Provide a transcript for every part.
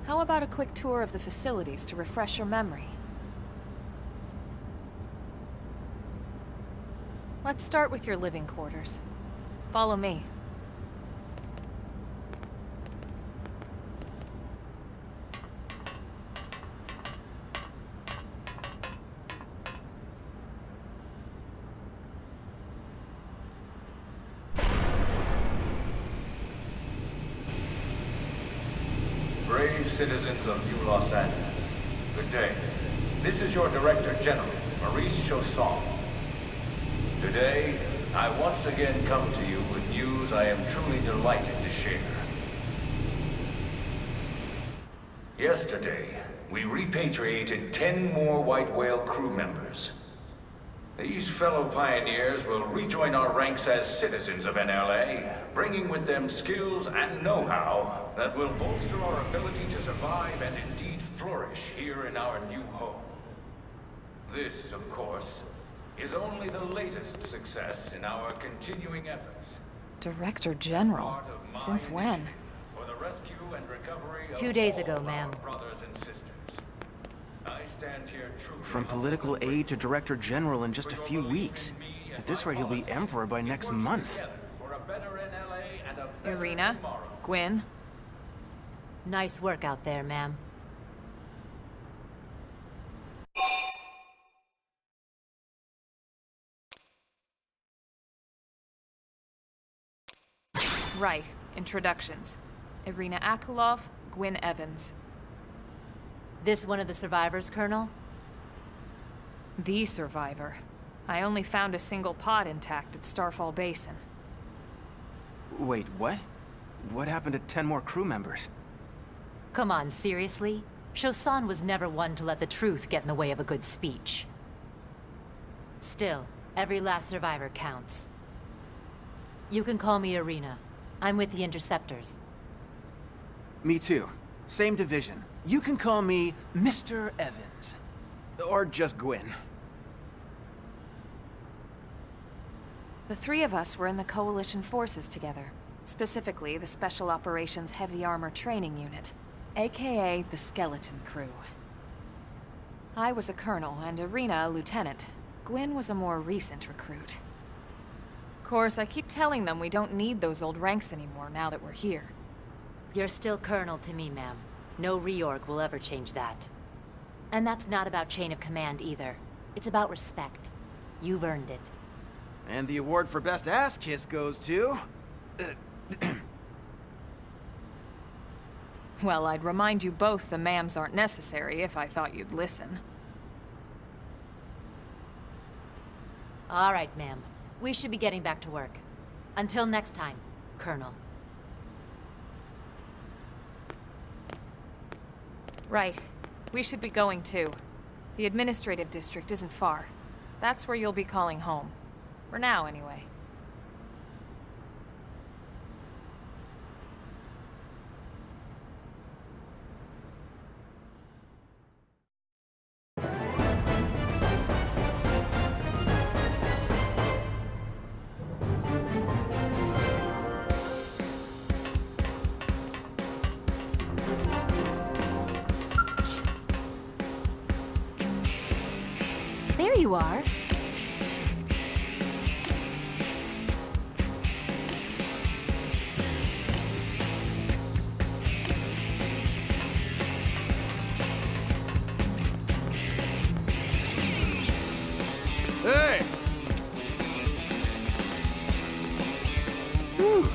How about a quick tour of the facilities to refresh your memory? Let's start with your living quarters. Follow me. Brave citizens of New Los Angeles, good day. This is your Director General, Maurice Chausson. Today, I once again come to you with news I am truly delighted to share. Yesterday, we repatriated 10 more White Whale crew members. These fellow pioneers will rejoin our ranks as citizens of NLA, bringing with them skills and know-how that will bolster our ability to survive and indeed flourish here in our new home. This, of course, is only the latest success in our continuing efforts. Director General? Since when? For the rescue and recovery of 2 days all ago, of ma'am. our brothers and sisters. I stand here truly From political aide to Director General in just a few weeks. At this rate, he'll be Emperor by next month. for a better NLA and a better Irina? tomorrow. Gwyn? Nice work out there, ma'am. Right. Introductions. Irina Akulov, Gwyn Evans. This one of the survivors, Colonel? The survivor. I only found a single pod intact at Starfall Basin. Wait, what? What happened to 10 more crew members? Come on, seriously? Chausson was never one to let the truth get in the way of a good speech. Still, every last survivor counts. You can call me Irina. I'm with the Interceptors. Me too. Same division. You can call me Mr. Evans. Or just Gwyn. The three of us were in the Coalition forces together. Specifically, the Special Operations Heavy Armor Training Unit, aka the Skeleton Crew. I was a colonel and Irina a lieutenant. Gwyn was a more recent recruit. Of course, I keep telling them we don't need those old ranks anymore now that we're here. You're still Colonel to me, ma'am. No reorg will ever change that. And that's not about chain of command either. It's about respect. You've earned it. And the award for Best Ass Kiss goes to... Well, I'd remind you both the ma'ams aren't necessary if I thought you'd listen. All right, ma'am. We should be getting back to work. Until next time, Colonel. Right. We should be going too. The administrative district isn't far. That's where you'll be calling home. For now, anyway. There you are. Hey! Whew.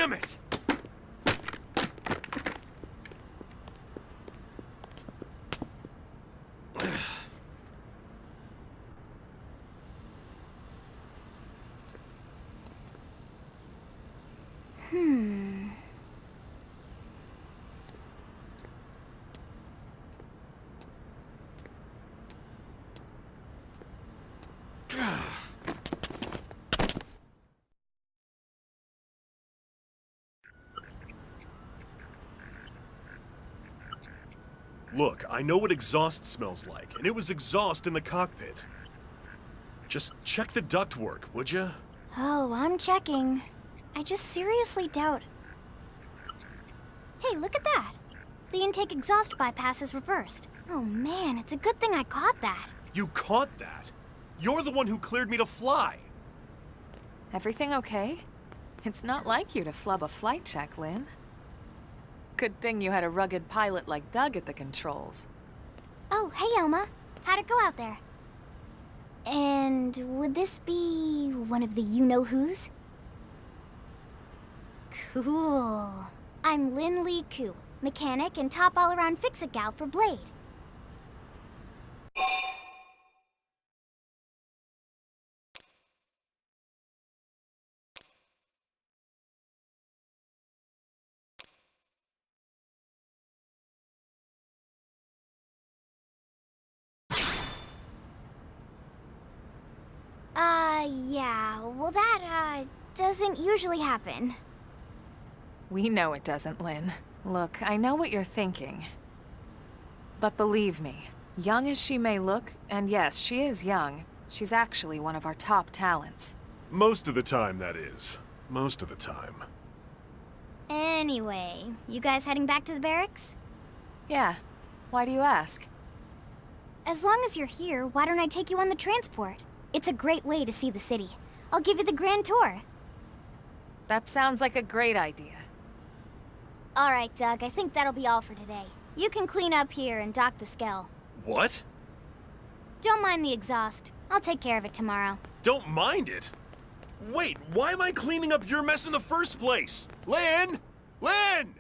damn it! Look, I know what exhaust smells like, and it was exhaust in the cockpit. Just check the ductwork, would ya? Oh, I'm checking. I just seriously doubt... Hey, look at that! The intake exhaust bypass is reversed. Oh man, it's a good thing I caught that. You caught that? You're the one who cleared me to fly! Everything okay? It's not like you to flub a flight check, Lynn. Good thing you had a rugged pilot like Doug at the controls. Oh, hey Elma. How'd it go out there? And would this be one of the you-know-whos? Cool. I'm Lynn Lee Koo, mechanic and top all-around fix-it gal for Blade. Yeah, well that, doesn't usually happen. We know it doesn't, Lynn. Look, I know what you're thinking. But believe me, young as she may look, and yes, she is young, she's actually one of our top talents. Most of the time, that is. Most of the time. Anyway, you guys heading back to the barracks? Yeah. Why do you ask? As long as you're here, why don't I take you on the transport? It's a great way to see the city. I'll give you the grand tour. That sounds like a great idea. All right, Doug, I think that'll be all for today. You can clean up here and dock the Skell. What? Don't mind the exhaust. I'll take care of it tomorrow. Don't mind it? Wait, why am I cleaning up your mess in the first place? Lynn! Lynn!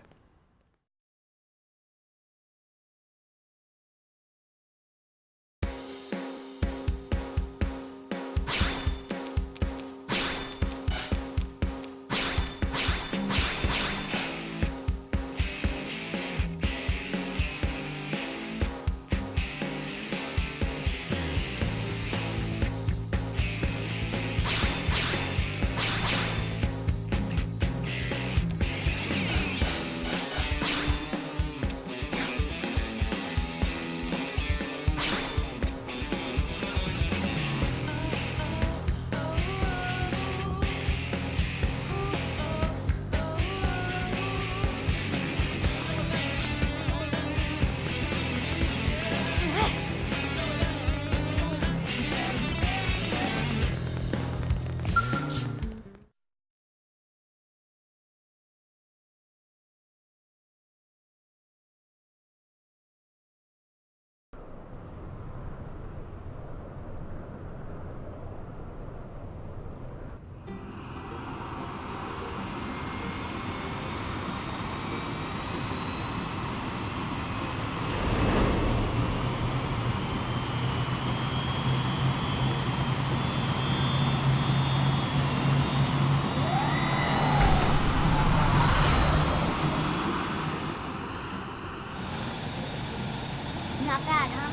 Not bad, huh?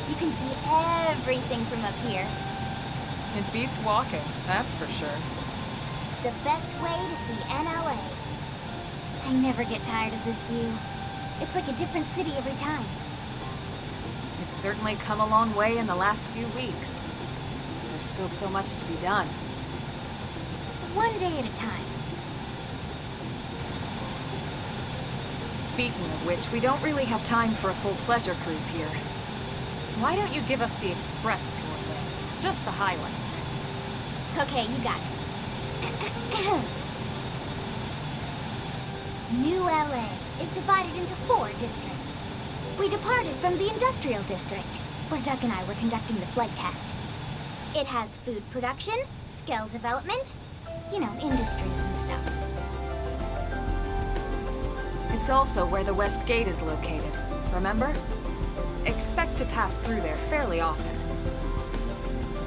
You can see everything from up here. It beats walking, that's for sure. The best way to see NLA. I never get tired of this view. It's like a different city every time. It's certainly come a long way in the last few weeks. There's still so much to be done. One day at a time. Speaking of which, we don't really have time for a full pleasure cruise here. Why don't you give us the express tour, Lynn? Just the highlights. Okay, you got it. New LA is divided into 4 districts. We departed from the industrial district, where Doug and I were conducting the flight test. It has food production, skill development, you know, industries and stuff. It's also where the West Gate is located, remember? Expect to pass through there fairly often.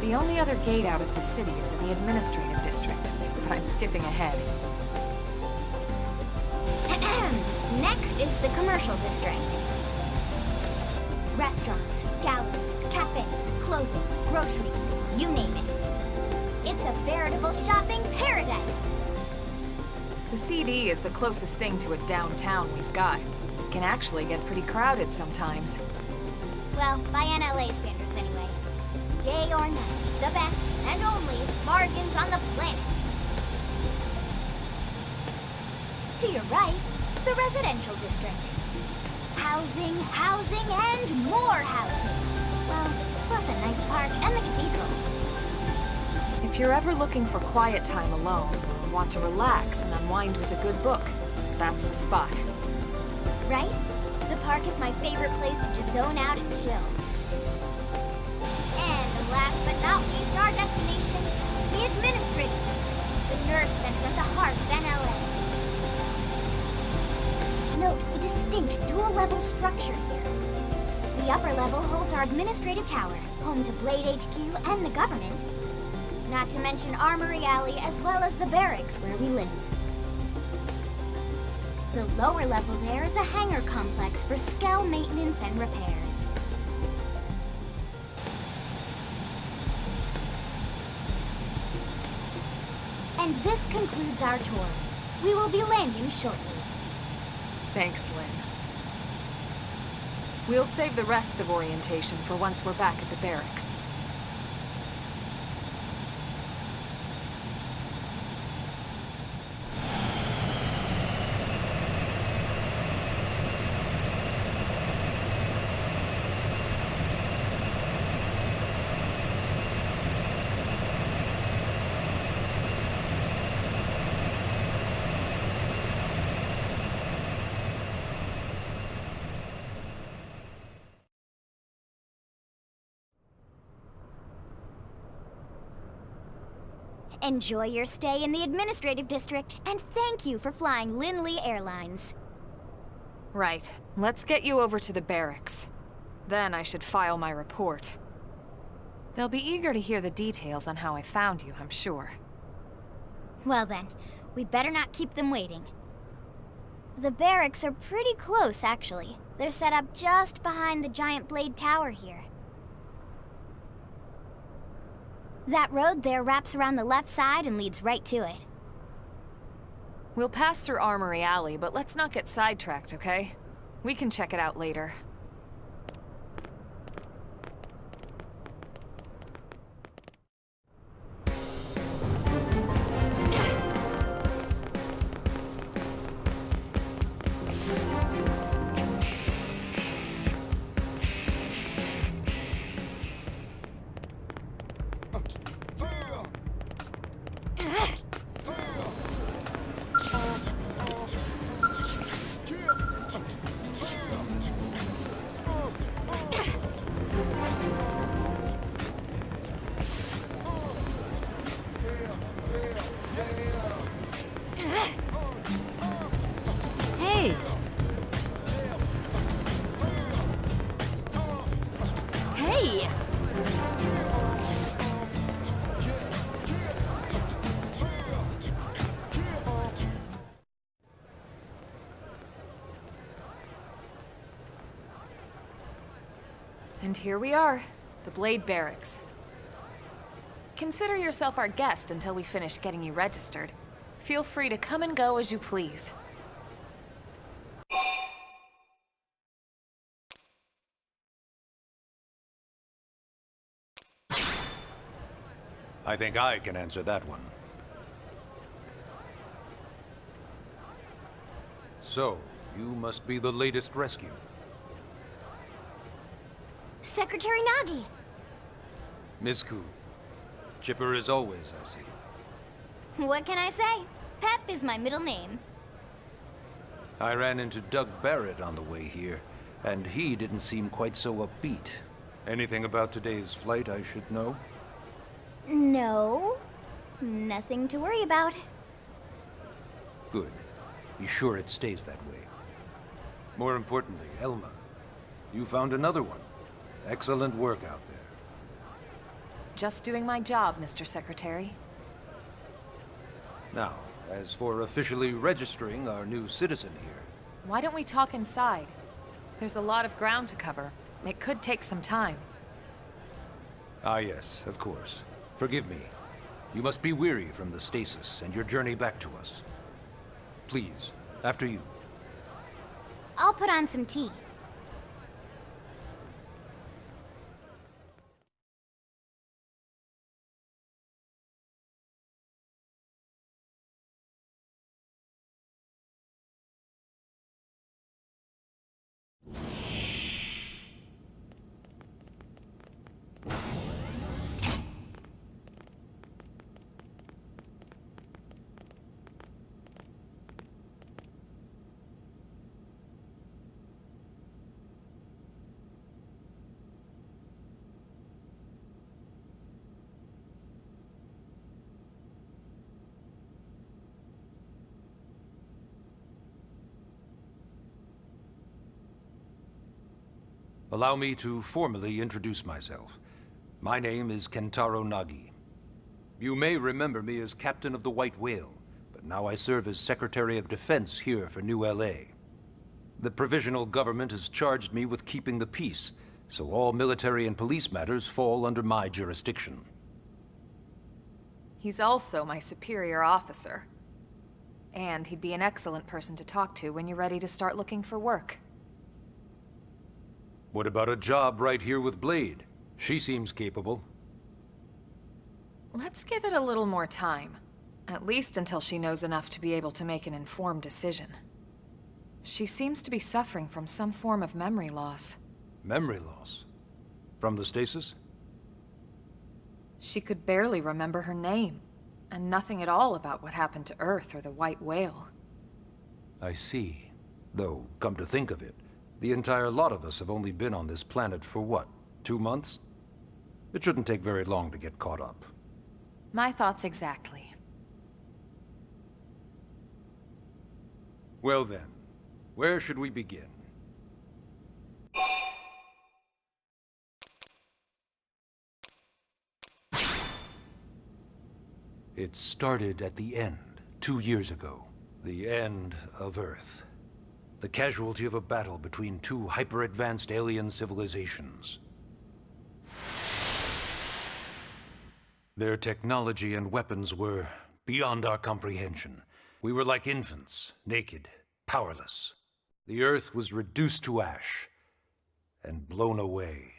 The only other gate out of the city is in the administrative district, but I'm skipping ahead. Next is the commercial district. Restaurants, galleries, cafes, clothing, groceries, you name it. It's a veritable shopping paradise. The CD is the closest thing to a downtown we've got. It can actually get pretty crowded sometimes. Well, by NLA standards anyway. Day or night, the best and only bargains on the planet. To your right, the residential district. Housing, housing, and more housing. Well, plus a nice park and the cathedral. If you're ever looking for quiet time alone, or want to relax and unwind with a good book, that's the spot. Right? The park is my favorite place to just zone out and chill. And last but not least, our destination, the administrative district, the nerve center at the heart of NLA. Note the distinct dual-level structure here. The upper level holds our administrative tower, home to Blade HQ and the government. Not to mention Armory Alley as well as the barracks where we live. The lower level there is a hangar complex for Skell maintenance and repairs. And this concludes our tour. We will be landing shortly. Thanks, Lynn. We'll save the rest of orientation for once we're back at the barracks. Enjoy your stay in the administrative district, and thank you for flying Linley Airlines. Right. Let's get you over to the barracks. Then I should file my report. They'll be eager to hear the details on how I found you, I'm sure. Well then, we better not keep them waiting. The barracks are pretty close, actually. They're set up just behind the giant blade tower here. That road there wraps around the left side and leads right to it. We'll pass through Armory Alley, but let's not get sidetracked, okay? We can check it out later. Hey! Hey! And here we are, the Blade Barracks. Consider yourself our guest until we finish getting you registered. Feel free to come and go as you please. I think I can answer that one. So, you must be the latest rescue. Secretary Nagi! Ms. Ku. Chipper as always, I see. What can I say? Pep is my middle name. I ran into Doug Barrett on the way here, and he didn't seem quite so upbeat. Anything about today's flight I should know? No. Nothing to worry about. Good. Be sure it stays that way. More importantly, Elma, you found another one. Excellent work out there. Just doing my job, Mr. Secretary. Now, as for officially registering our new citizen here... Why don't we talk inside? There's a lot of ground to cover. It could take some time. Ah yes, of course. Forgive me. You must be weary from the stasis and your journey back to us. Please, after you. I'll put on some tea. Allow me to formally introduce myself. My name is Kentaro Nagi. You may remember me as Captain of the White Whale, but now I serve as Secretary of Defense here for New LA. The provisional government has charged me with keeping the peace, so all military and police matters fall under my jurisdiction. He's also my superior officer. And he'd be an excellent person to talk to when you're ready to start looking for work. What about a job right here with Blade? She seems capable. Let's give it a little more time. At least until she knows enough to be able to make an informed decision. She seems to be suffering from some form of memory loss. Memory loss? From the stasis? She could barely remember her name, and nothing at all about what happened to Earth or the White Whale. I see. Though, come to think of it, the entire lot of us have only been on this planet for what, 2 months? It shouldn't take very long to get caught up. My thoughts exactly. Well then, where should we begin? It started at the end, 2 years ago. The end of Earth. The casualty of a battle between two hyper-advanced alien civilizations. Their technology and weapons were beyond our comprehension. We were like infants, naked, powerless. The Earth was reduced to ash and blown away.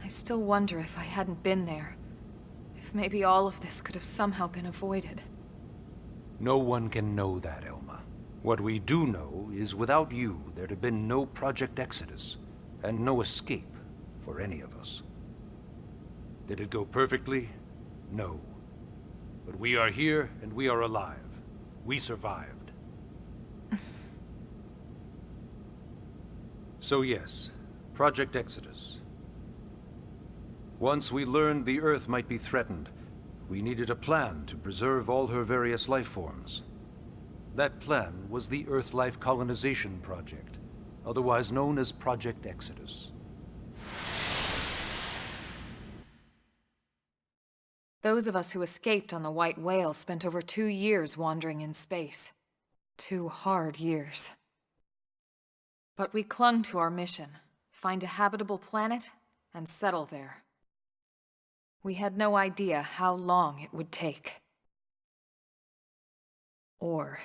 I still wonder if I hadn't been there. If maybe all of this could have somehow been avoided. No one can know that, Elma. What we do know is without you, there'd have been no Project Exodus, and no escape for any of us. Did it go perfectly? No. But we are here, and we are alive. We survived. So yes, Project Exodus. Once we learned the Earth might be threatened, we needed a plan to preserve all her various life forms. That plan was the Earth Life Colonization Project, otherwise known as Project Exodus. Those of us who escaped on the White Whale spent over 2 years wandering in space. 2 hard years. But we clung to our mission, find a habitable planet and settle there. We had no idea how long it would take. Or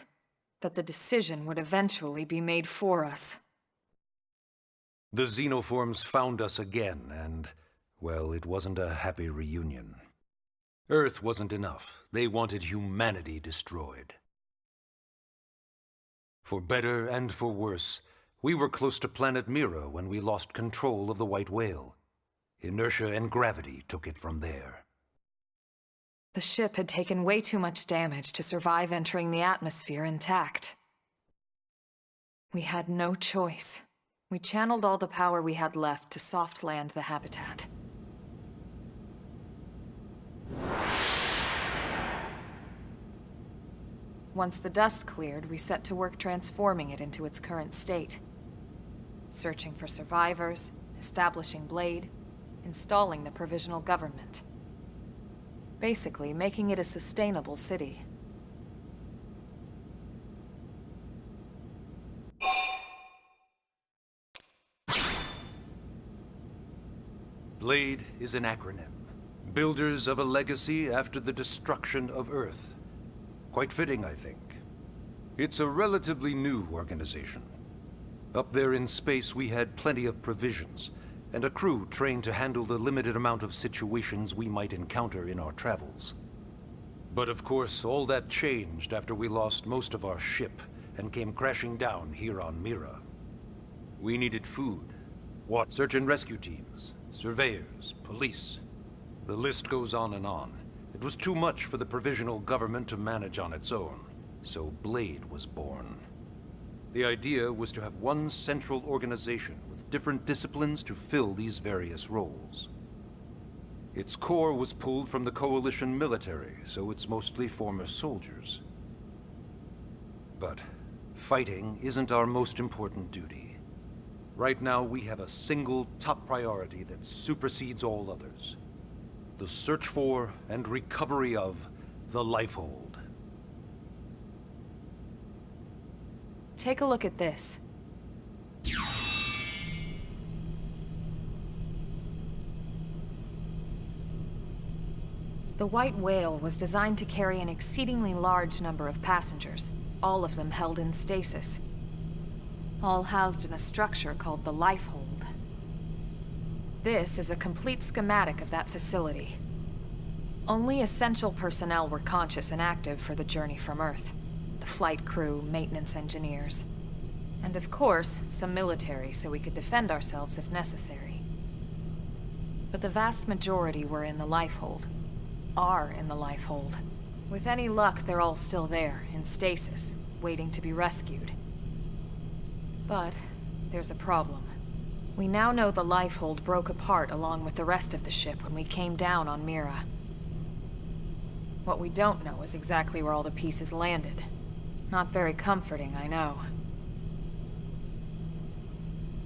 that the decision would eventually be made for us. The xenoforms found us again, and, well, it wasn't a happy reunion. Earth wasn't enough. They wanted humanity destroyed. For better and for worse, we were close to planet Mira when we lost control of the White Whale. Inertia and gravity took it from there. The ship had taken way too much damage to survive entering the atmosphere intact. We had no choice. We channeled all the power we had left to soft land the habitat. Once the dust cleared, we set to work transforming it into its current state. Searching for survivors, establishing Blade, installing the provisional government. Basically, making it a sustainable city. Blade is an acronym. Builders of a legacy after the destruction of Earth. Quite fitting, I think. It's a relatively new organization. Up there in space, we had plenty of provisions, and a crew trained to handle the limited amount of situations we might encounter in our travels. But of course, all that changed after we lost most of our ship and came crashing down here on Mira. We needed food, water, search and rescue teams, surveyors, police. The list goes on and on. It was too much for the provisional government to manage on its own, so Blade was born. The idea was to have one central organization with different disciplines to fill these various roles. Its core was pulled from the Coalition military, so it's mostly former soldiers. But fighting isn't our most important duty. Right now, we have a single top priority that supersedes all others. The search for and recovery of the Lifehold. Take a look at this. The White Whale was designed to carry an exceedingly large number of passengers, all of them held in stasis. All housed in a structure called the Lifehold. This is a complete schematic of that facility. Only essential personnel were conscious and active for the journey from Earth. The flight crew, maintenance engineers. And of course, some military so we could defend ourselves if necessary. But the vast majority were in the Lifehold. Are in the Lifehold. With any luck, they're all still there, in stasis, waiting to be rescued. But there's a problem. We now know the Lifehold broke apart along with the rest of the ship when we came down on Mira. What we don't know is exactly where all the pieces landed. Not very comforting, I know.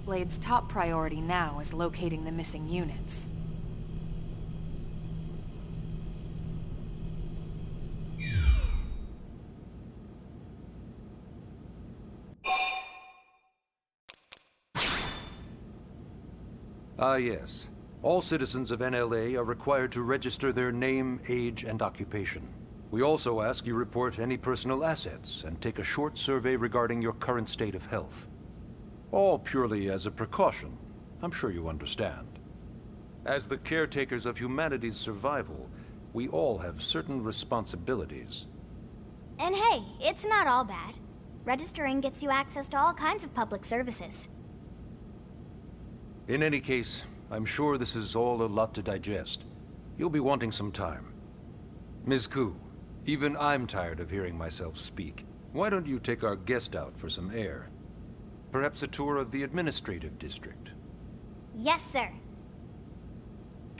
Blade's top priority now is locating the missing units. Ah, yes. All citizens of NLA are required to register their name, age, and occupation. We also ask you report any personal assets and take a short survey regarding your current state of health. All purely as a precaution. I'm sure you understand. As the caretakers of humanity's survival, we all have certain responsibilities. And hey, it's not all bad. Registering gets you access to all kinds of public services. In any case, I'm sure this is all a lot to digest. You'll be wanting some time. Ms. Ku, even I'm tired of hearing myself speak. Why don't you take our guest out for some air? Perhaps a tour of the administrative district. Yes, sir.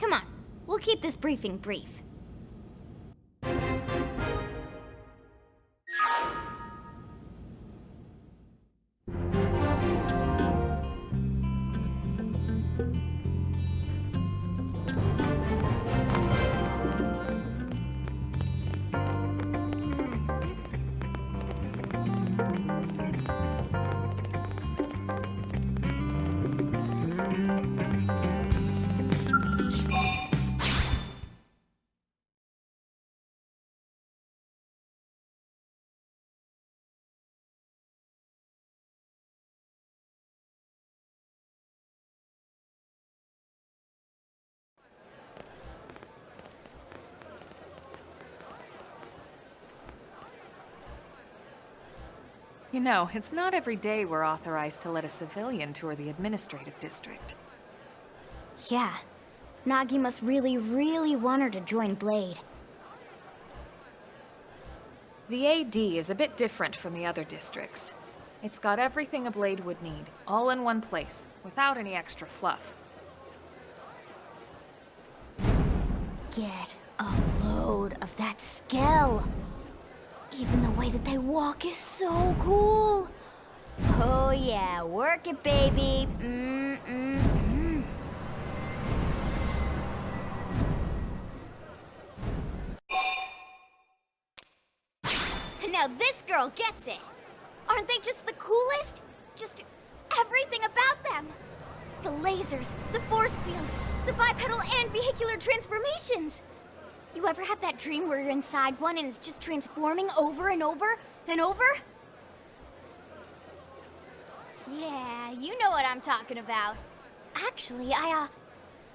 Come on, we'll keep this briefing brief. You know, it's not every day we're authorized to let a civilian tour the administrative district. Yeah. Nagi must really, really want her to join Blade. The AD is a bit different from the other districts. It's got everything a Blade would need, all in one place, without any extra fluff. Get a load of that skill. Even the way that they walk is so cool. Oh yeah, work it, baby. Now this girl gets it. Aren't they just the coolest? Just everything about them. The lasers, the force fields, the bipedal and vehicular transformations. You ever have that dream where you're inside one and it's just transforming over and over and over? Yeah, you know what I'm talking about. Actually, I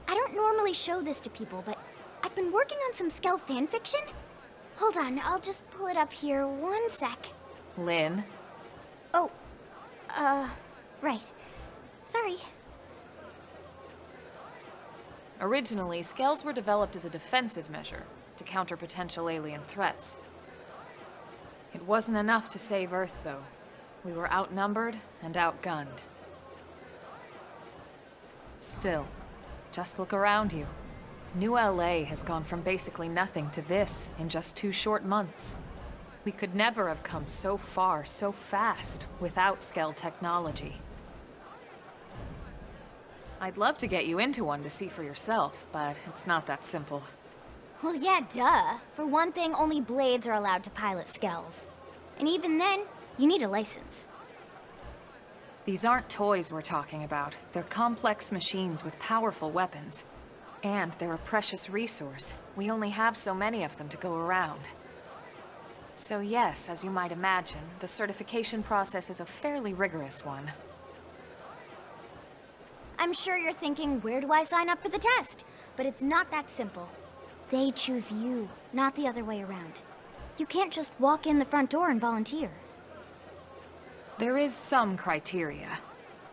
don't normally show this to people, but I've been working on some Skell fanfiction. Hold on, I'll just pull it up here 1 sec. Lynn? Oh, right. Sorry. Originally, Skells were developed as a defensive measure to counter potential alien threats. It wasn't enough to save Earth, though. We were outnumbered and outgunned. Still, just look around you. New LA has gone from basically nothing to this in just 2 short months. We could never have come so far, so fast, without Skell technology. I'd love to get you into one to see for yourself, but it's not that simple. Well, yeah, duh. For one thing, only Blades are allowed to pilot Skells. And even then, you need a license. These aren't toys we're talking about. They're complex machines with powerful weapons. And they're a precious resource. We only have so many of them to go around. So yes, as you might imagine, the certification process is a fairly rigorous one. I'm sure you're thinking, where do I sign up for the test? But it's not that simple. They choose you, not the other way around. You can't just walk in the front door and volunteer. There is some criteria.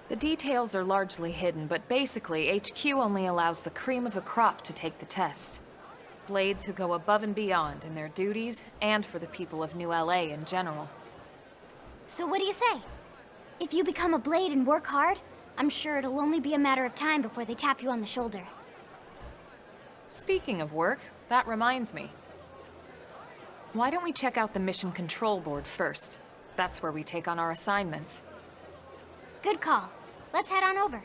The details are largely hidden, but basically, HQ only allows the cream of the crop to take the test. Blades who go above and beyond in their duties, and for the people of New LA in general. So what do you say? If you become a Blade and work hard, I'm sure it'll only be a matter of time before they tap you on the shoulder. Speaking of work, that reminds me. Why don't we check out the Mission Control Board first? That's where we take on our assignments. Good call. Let's head on over.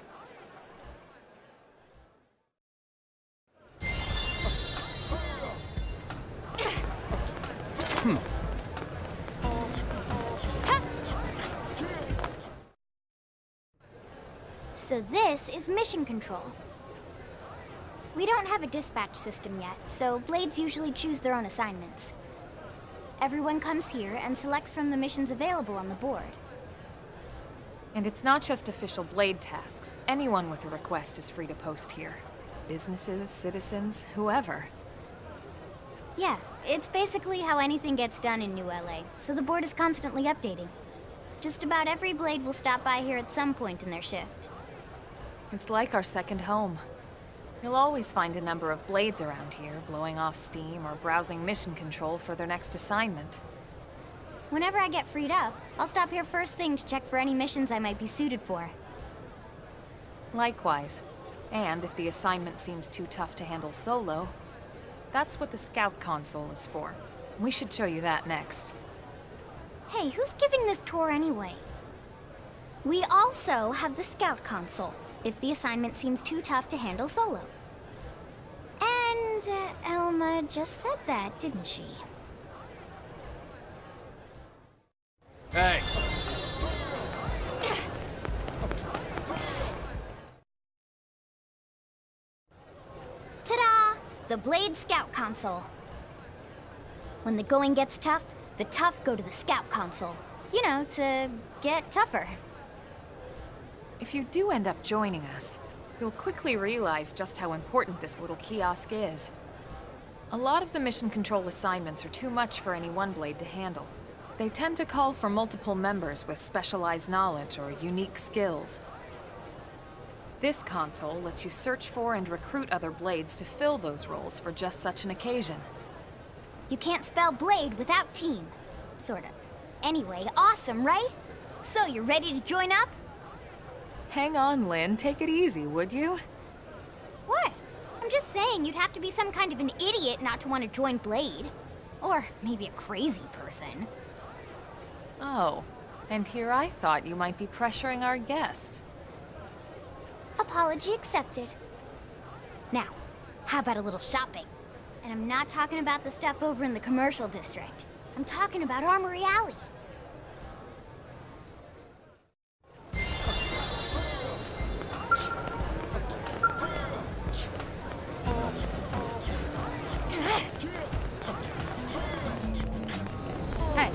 So this is Mission Control. We don't have a dispatch system yet, so Blades usually choose their own assignments. Everyone comes here and selects from the missions available on the board. And it's not just official Blade tasks. Anyone with a request is free to post here. Businesses, citizens, whoever. Yeah, it's basically how anything gets done in New LA, so the board is constantly updating. Just about every Blade will stop by here at some point in their shift. It's like our second home. You'll always find a number of Blades around here, blowing off steam or browsing mission control for their next assignment. Whenever I get freed up, I'll stop here first thing to check for any missions I might be suited for. Likewise. And if the assignment seems too tough to handle solo, that's what the Scout Console is for. We should show you that next. Hey, who's giving this tour anyway? We also have the Scout Console, if the assignment seems too tough to handle solo. And Elma just said that, didn't she? Hey! Ta-da! The Blade Scout Console. When the going gets tough, the tough go to the Scout Console. You know, to get tougher. If you do end up joining us, you'll quickly realize just how important this little kiosk is. A lot of the mission control assignments are too much for any one Blade to handle. They tend to call for multiple members with specialized knowledge or unique skills. This console lets you search for and recruit other Blades to fill those roles for just such an occasion. You can't spell Blade without team. Sorta. Anyway, awesome, right? So, you ready to join up? Hang on, Lynn. Take it easy, would you? What? I'm just saying you'd have to be some kind of an idiot not to want to join Blade. Or maybe a crazy person. Oh, and here I thought you might be pressuring our guest. Apology accepted. Now, how about a little shopping? And I'm not talking about the stuff over in the commercial district. I'm talking about Armory Alley. Hey.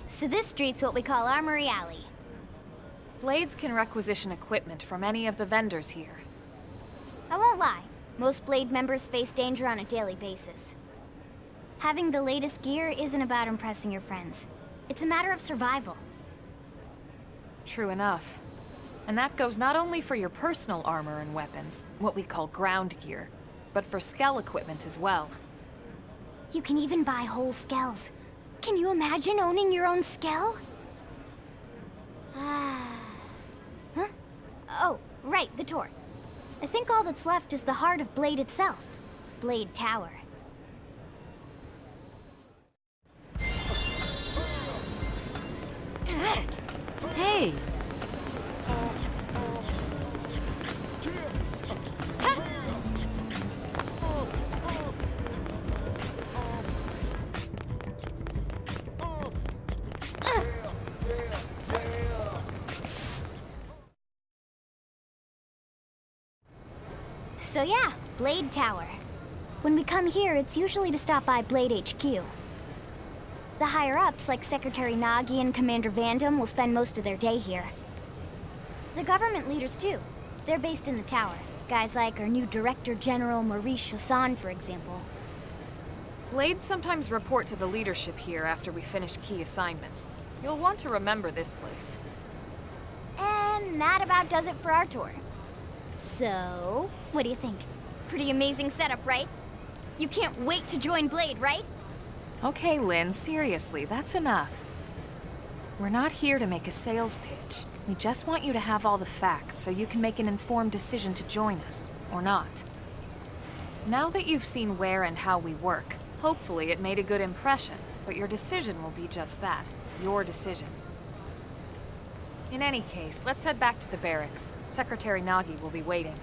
So this street's what we call Armory Alley. Blades can requisition equipment from any of the vendors here. I won't lie, most Blade members face danger on a daily basis. Having the latest gear isn't about impressing your friends. It's a matter of survival. True enough. And that goes not only for your personal armor and weapons, what we call ground gear, but for skell equipment as well. You can even buy whole skells. Can you imagine owning your own skell? Huh? Oh, right, the tour. I think all that's left is the heart of Blade itself. Blade Tower. Hey! So yeah, Blade Tower. When we come here, it's usually to stop by Blade HQ. The higher-ups, like Secretary Nagi and Commander Vandam, will spend most of their day here. The government leaders, too. They're based in the tower. Guys like our new Director General Maurice Chassan, for example. Blades sometimes report to the leadership here after we finish key assignments. You'll want to remember this place. And that about does it for our tour. So, what do you think? Pretty amazing setup, right? You can't wait to join Blade, right? Okay, Lynn, seriously, that's enough. We're not here to make a sales pitch. We just want you to have all the facts so you can make an informed decision to join us, or not. Now that you've seen where and how we work, hopefully it made a good impression, but your decision will be just that, your decision. In any case, let's head back to the barracks. Secretary Nagi will be waiting.